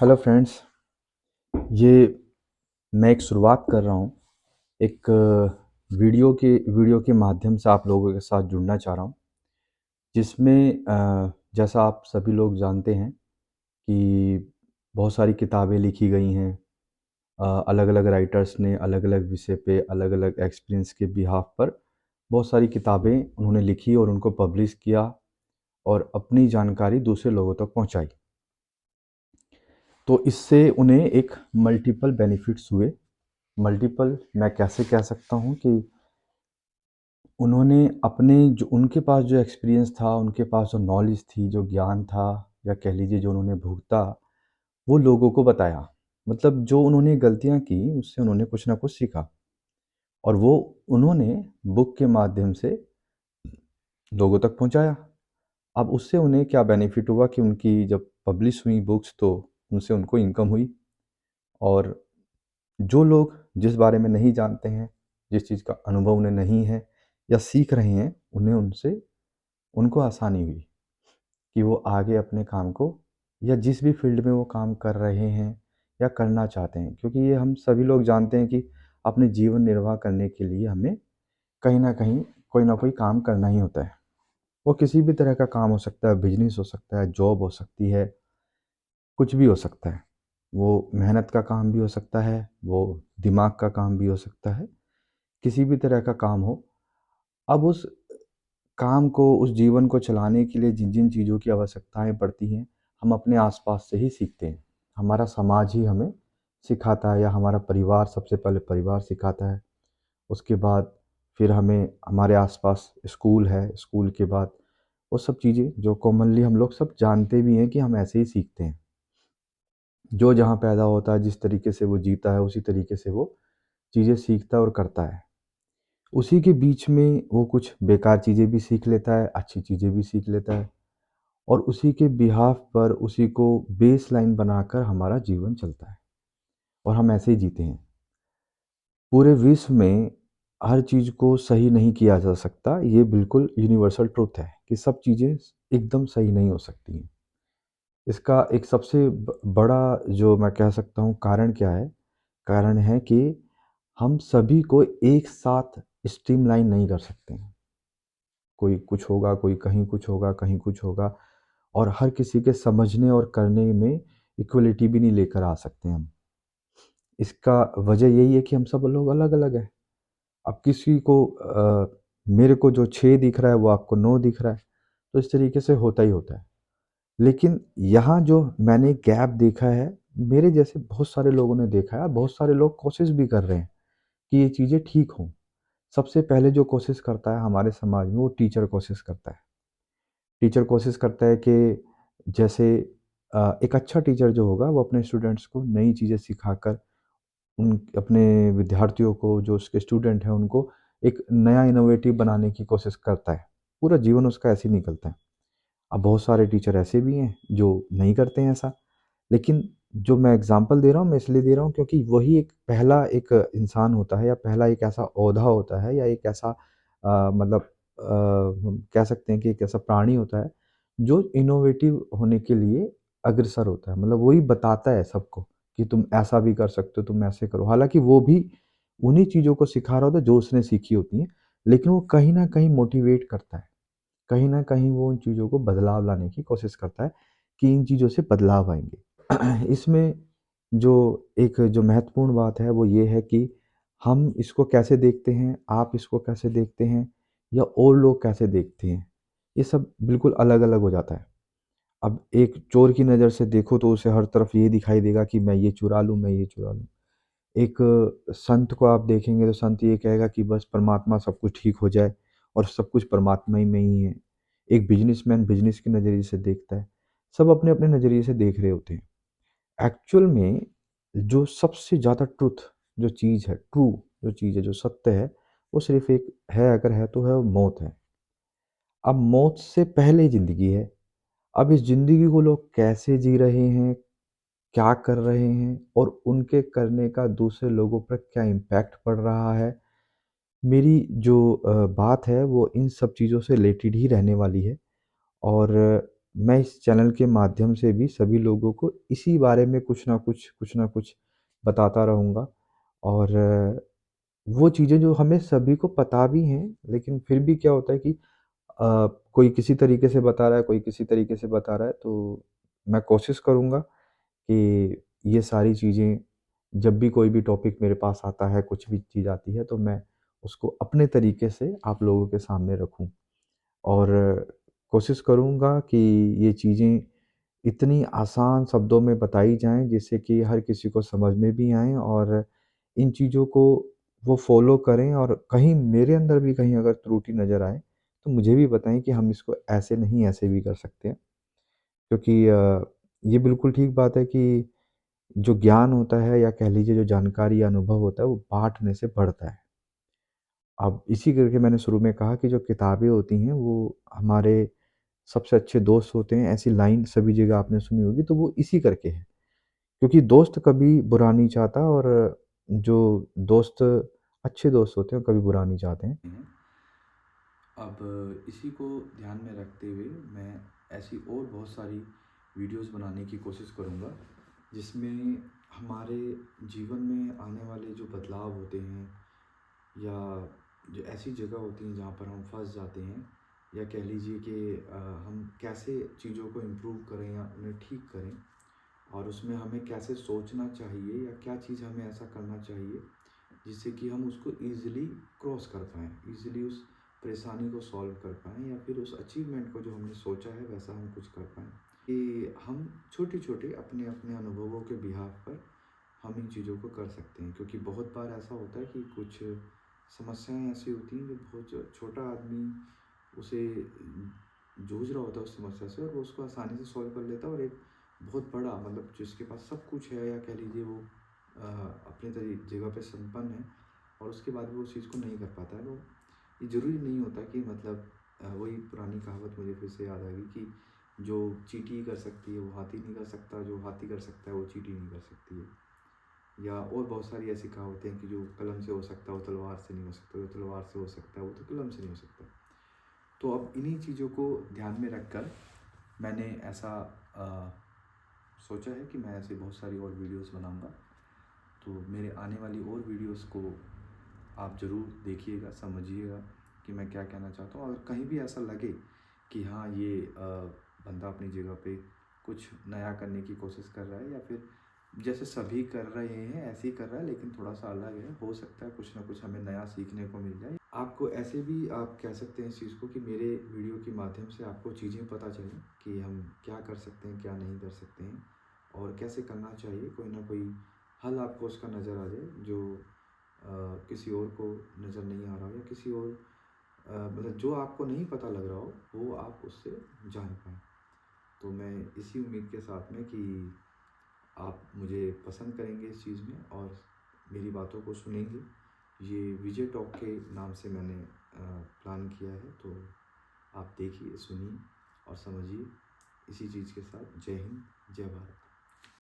Hello friends. ये मैं एक शुरुआत कर रहा हूँ। एक वीडियो के माध्यम से आप लोगों के साथ जुड़ना चाह रहा हूँ, जिसमें जैसा आप सभी लोग जानते हैं कि बहुत सारी किताबें लिखी गई हैं। अलग अलग राइटर्स ने अलग अलग विषय पे अलग अलग एक्सपीरियंस के बिहाफ पर बहुत सारी किताबें उन्होंने लिखी और उनको पब्लिश किया और अपनी जानकारी दूसरे लोगों तक पहुँचाई। तो इससे उन्हें एक मल्टीपल बेनिफिट्स हुए। मल्टीपल मैं कैसे कह सकता हूँ कि उन्होंने अपने जो उनके पास जो एक्सपीरियंस था, उनके पास जो नॉलेज थी, जो ज्ञान था, या कह लीजिए जो उन्होंने भुगता, वो लोगों को बताया। मतलब जो उन्होंने गलतियाँ की, उससे उन्होंने कुछ ना कुछ सीखा और वो उन्होंने बुक के माध्यम से लोगों तक पहुँचाया। अब उससे उन्हें क्या बेनिफिट हुआ कि उनकी जब पब्लिश हुई बुक्स तो उनसे उनको इनकम हुई। और जो लोग जिस बारे में नहीं जानते हैं, जिस चीज़ का अनुभव उन्हें नहीं है या सीख रहे हैं, उन्हें उनसे उनको आसानी हुई कि वो आगे अपने काम को या जिस भी फील्ड में वो काम कर रहे हैं या करना चाहते हैं। क्योंकि ये हम सभी लोग जानते हैं कि अपने जीवन निर्वाह करने के लिए हमें कहीं न कहीं कोई ना कोई काम करना ही होता है। वो किसी भी तरह का काम हो सकता है, बिज़नेस हो सकता है, जॉब हो सकती है, कुछ भी हो सकता है। वो मेहनत का काम भी हो सकता है, वो दिमाग का काम भी हो सकता है, किसी भी तरह का काम हो। अब उस काम को, उस जीवन को चलाने के लिए जिन-जिन चीज़ों की आवश्यकताएँ पड़ती हैं, हम अपने आस-पास से ही सीखते हैं। हमारा समाज ही हमें सिखाता है या हमारा परिवार, सबसे पहले परिवार सिखाता है। उसके बाद फिर हमें हमारे आस-पास स्कूल है, स्कूल के बाद वो सब चीज़ें जो कॉमनली हम लोग सब जानते भी हैं कि हम ऐसे ही सीखते हैं। जो जहाँ पैदा होता है, जिस तरीके से वो जीता है, उसी तरीके से वो चीज़ें सीखता है और करता है। उसी के बीच में वो कुछ बेकार चीज़ें भी सीख लेता है, अच्छी चीज़ें भी सीख लेता है और उसी के बिहाफ़ पर उसी को बेसलाइन बनाकर हमारा जीवन चलता है और हम ऐसे ही जीते हैं। पूरे विश्व में हर चीज़ को सही नहीं किया जा सकता, ये बिल्कुल यूनिवर्सल ट्रुथ है कि सब चीज़ें एकदम सही नहीं हो सकती हैं। इसका एक सबसे बड़ा जो मैं कह सकता हूँ कारण क्या है? कारण है कि हम सभी को एक साथ स्ट्रीमलाइन नहीं कर सकते हैं। कोई कुछ होगा, कोई कहीं कुछ होगा, कहीं कुछ होगा और हर किसी के समझने और करने में इक्वलिटी भी नहीं लेकर आ सकते हम। इसका वजह यही है कि हम सब लोग अलग-अलग हैं। अब किसी को मेरे को जो 6 दिख रहा है, वो आपको 9 दिख रहा है, तो इस तरीके से होता ही होता है। लेकिन यहाँ जो मैंने गैप देखा है, मेरे जैसे बहुत सारे लोगों ने देखा है और बहुत सारे लोग कोशिश भी कर रहे हैं कि ये चीज़ें ठीक हों। सबसे पहले जो कोशिश करता है हमारे समाज में, वो टीचर कोशिश करता है। टीचर कोशिश करता है कि जैसे एक अच्छा टीचर जो होगा वो अपने स्टूडेंट्स को नई चीज़ें सिखाकर उन अपने विद्यार्थियों को, जो उसके स्टूडेंट हैं, उनको एक नया इनोवेटिव बनाने की कोशिश करता है। पूरा जीवन उसका ऐसे ही निकलता है। अब बहुत सारे टीचर ऐसे भी हैं जो नहीं करते हैं ऐसा। लेकिन जो मैं एग्ज़ाम्पल दे रहा हूँ, मैं इसलिए दे रहा हूँ क्योंकि वही एक पहला एक इंसान होता है या पहला एक ऐसा ओहदा होता है या एक ऐसा मतलब हम कह सकते हैं कि एक ऐसा प्राणी होता है, जो इनोवेटिव होने के लिए अग्रसर होता है। मतलब वही बताता है सबको कि तुम ऐसा भी कर सकते हो, तुम ऐसे करो। हालाँकि वो भी उन्हीं चीज़ों को सिखा रहा होता है जो उसने सीखी होती हैं, लेकिन वो कहीं न कहीं मोटिवेट करता है। कहीं न कहीं वो उन चीज़ों को बदलाव लाने की कोशिश करता है कि इन चीज़ों से बदलाव आएँगे। इसमें जो एक जो महत्वपूर्ण बात है वो ये है कि हम इसको कैसे देखते हैं, आप इसको कैसे देखते हैं या और लोग कैसे देखते हैं, ये सब बिल्कुल अलग-अलग हो जाता है। अब एक चोर की नज़र से देखो तो उसे हर तरफ ये दिखाई देगा कि मैं ये चुरा लूँ, मैं ये चुरा लूँ। एक संत को आप देखेंगे तो संत ये कहेगा कि बस परमात्मा सब कुछ ठीक हो जाए और सब कुछ परमात्मा ही में ही है। एक बिज़नेसमैन बिज़नेस के नज़रिए से देखता है। सब अपने-अपने नज़रिए से देख रहे होते हैं। एक्चुअल में जो सबसे ज़्यादा ट्रुथ जो चीज़ है, ट्रू जो चीज़ है, जो सत्य है, वो सिर्फ़ एक है, अगर है तो है वो मौत है। अब मौत से पहले ज़िंदगी है। अब इस ज़िंदगी को लोग कैसे जी रहे हैं, क्या कर रहे हैं और उनके करने का दूसरे लोगों पर क्या इम्पैक्ट पड़ रहा है। मेरी जो बात है वो इन सब चीज़ों से रिलेटेड ही रहने वाली है और मैं इस चैनल के माध्यम से भी सभी लोगों को इसी बारे में कुछ ना कुछ बताता रहूँगा। और वो चीज़ें जो हमें सभी को पता भी हैं, लेकिन फिर भी क्या होता है कि कोई किसी तरीके से बता रहा है, कोई किसी तरीके से बता रहा है, तो मैं कोशिश करूँगा कि ये सारी चीज़ें, जब भी कोई भी टॉपिक मेरे पास आता है, कुछ भी चीज़ आती है, तो मैं उसको अपने तरीके से आप लोगों के सामने रखूँ। और कोशिश करूँगा कि ये चीज़ें इतनी आसान शब्दों में बताई जाएँ जिससे कि हर किसी को समझ में भी आएँ, और इन चीज़ों को वो फ़ॉलो करें, और कहीं मेरे अंदर भी कहीं अगर त्रुटि नज़र आए, तो मुझे भी बताएँ कि हम इसको ऐसे नहीं, ऐसे भी कर सकते हैं। क्योंकि ये बिल्कुल ठीक बात है कि जो ज्ञान होता है, या कह लीजिए जो जानकारी या अनुभव होता है, वो बाँटने से बढ़ता है। अब इसी करके मैंने शुरू में कहा कि जो किताबें होती हैं वो हमारे सबसे अच्छे दोस्त होते हैं, ऐसी लाइन सभी जगह आपने सुनी होगी, तो वो इसी करके है। क्योंकि दोस्त कभी बुरा नहीं चाहता, और जो दोस्त अच्छे दोस्त होते हैं, वो कभी बुरा नहीं चाहते हैं। अब इसी को ध्यान में रखते हुए मैं ऐसी और बहुत सारी वीडियोस बनाने की कोशिश करूँगा, जिसमें हमारे जीवन में आने वाले जो बदलाव होते हैं, या जो ऐसी जगह होती हैं जहाँ पर हम फँस जाते हैं, या कह लीजिए कि हम कैसे चीज़ों को इम्प्रूव करें या उन्हें ठीक करें, और उसमें हमें कैसे सोचना चाहिए या क्या चीज़ हमें ऐसा करना चाहिए जिससे कि हम उसको ईज़िली क्रॉस कर पाएँ, ईज़िली उस परेशानी को सॉल्व कर पाएँ, या फिर उस अचीवमेंट को जो हमने सोचा है वैसा हम कुछ कर पाएँ। कि हम छोटे-छोटे अपने-अपने अनुभवों के बिहाफ़ पर हम इन चीज़ों को कर सकते हैं, क्योंकि बहुत बार ऐसा होता है कि कुछ समस्याएँ ऐसी होती हैं जो बहुत छोटा आदमी उसे जूझ रहा होता है उस समस्या से, और वो उसको आसानी से सॉल्व कर लेता है, और एक बहुत बड़ा मतलब जिसके पास सब कुछ है, या कह लीजिए वो अपने जगह पे संपन्न है, और उसके बाद भी वो उस चीज़ को नहीं कर पाता है। तो ये ज़रूरी नहीं होता कि मतलब वही पुरानी कहावत मुझे फिर से याद आ गई कि जो चींटी कर सकती है वो हाथी नहीं कर सकता, जो हाथी कर सकता है वो चींटी नहीं कर सकती है। या और बहुत सारी ऐसी कहावतें हैं कि जो कलम से हो सकता है वो तलवार से नहीं हो सकता, जो तलवार से हो सकता है वो तो कलम से नहीं हो सकता। तो अब इन्हीं चीज़ों को ध्यान में रखकर मैंने ऐसा अ, सोचा है कि मैं ऐसी बहुत सारी और वीडियोस बनाऊंगा। तो मेरे आने वाली और वीडियोस को आप ज़रूर देखिएगा, समझिएगा कि मैं क्या कहना चाहता हूँ। अगर कहीं भी ऐसा लगे कि हाँ ये बंदा अपनी जगह पे कुछ नया करने की कोशिश कर रहा है, या फिर जैसे सभी कर रहे हैं ऐसे ही कर रहा है लेकिन थोड़ा सा अलग है, हो सकता है कुछ ना कुछ हमें नया सीखने को मिल जाए। आपको ऐसे भी आप कह सकते हैं इस चीज़ को कि मेरे वीडियो के माध्यम से आपको चीज़ें पता चलें कि हम क्या कर सकते हैं, क्या नहीं कर सकते हैं, और कैसे करना चाहिए। कोई ना कोई हल आपको उसका नज़र आ जाए जो किसी और को नज़र नहीं आ रहा हो, या किसी और मतलब जो आपको नहीं पता लग रहा हो वो आप उससे जान पाएँ। तो मैं इसी उम्मीद के साथ में कि आप मुझे पसंद करेंगे इस चीज़ में, और मेरी बातों को सुनेंगे। ये विजय टॉक के नाम से मैंने प्लान किया है, तो आप देखिए, सुनिए और समझिए। इसी चीज़ के साथ जय हिंद, जय भारत।